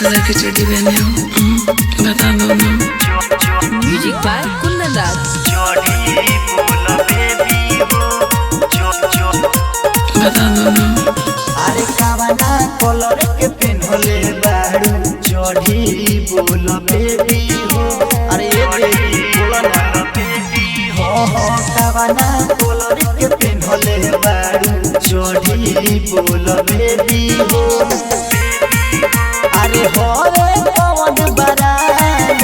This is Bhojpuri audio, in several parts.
कलर की चड्डी पहने हो? बता दो ना। Music by Kundan Raj. बता दो ना। अरे कावना कलर के पेन्हले बारू चढ़ी बोल बेबी हो। अरे ये बेबी बोल ना बेबी हो। कावना कलर के पेन्हले बारू चढ़ी बोल बेबी हो। अरे हो रे पवन बरान,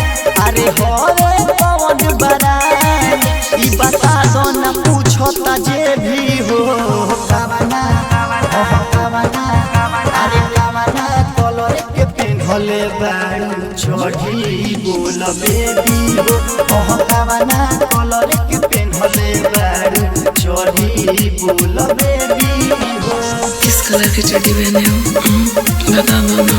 अरे हो रे पवन बरान, ई बता दो ना पूछता जे भी हो। कावना अरे कावना कलर के पेन्हले बारू चढ़ी बोल बेबी हो। कावना कलर के पेन्हले बारू चढ़ी बोल बेबी हो। किस कलर की चड्डी पहने हो? बता दो ना।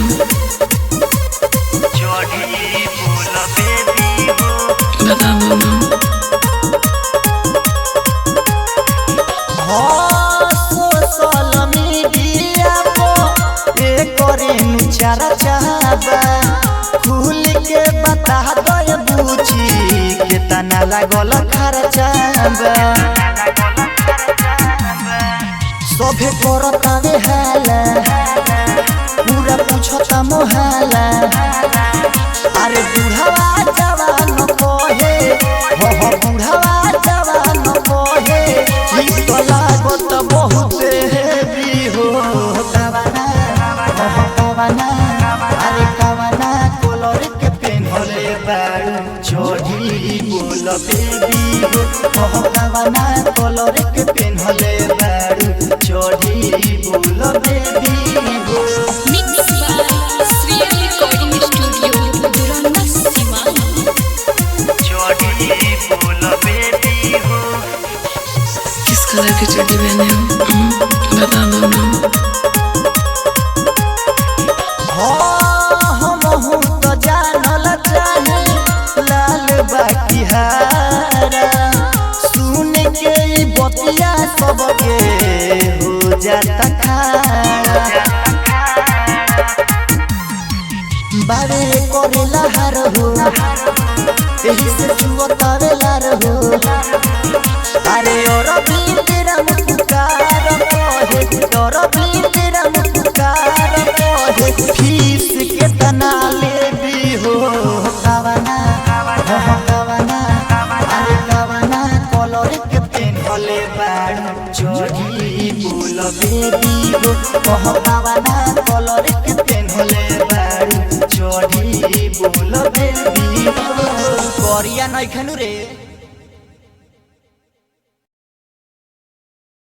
बता दो ना। सोशल मीडिया चारा चाहबा खुल के बता दो बूची कितना लागल खर्चाबा। सभे करतावे हाला पूरा पूछता मोहाला। अरे बुढ़ावा जवान कहे हो बुढ़ावा जवान कहे ई तो लागत बहुत हेवी हो। कावना अरे कावना कलर के पेन्हले बारू चढ़ी बोल बेबी हो। कावना कलर के पेन्हले बारू चढ़ी बोल बेबी हो। Mix by Shreya recording studio दुराना सीमानी। चढ़ी बोल बेबी हो। किस कलर की चड्डी पहने हो? बता दो ना। हम तो जानल चाहे लाल बाटिहारा सुन के बतिया सबके हो जाता खारा। बारे करेला हार हो यही से चुअतावे लार हो। अरे और तेरा मुस्कार कहे और तेरा मुस्कार कहे फीस के तना लेबी हो। कावना अरे कावना कलर के पेन्हले बारू चढ़ी बोल बेबी हो। कावना कलर के पेन्हले बारू चढ़ी बोल बेबी हो। करिया नहीं खनु रे।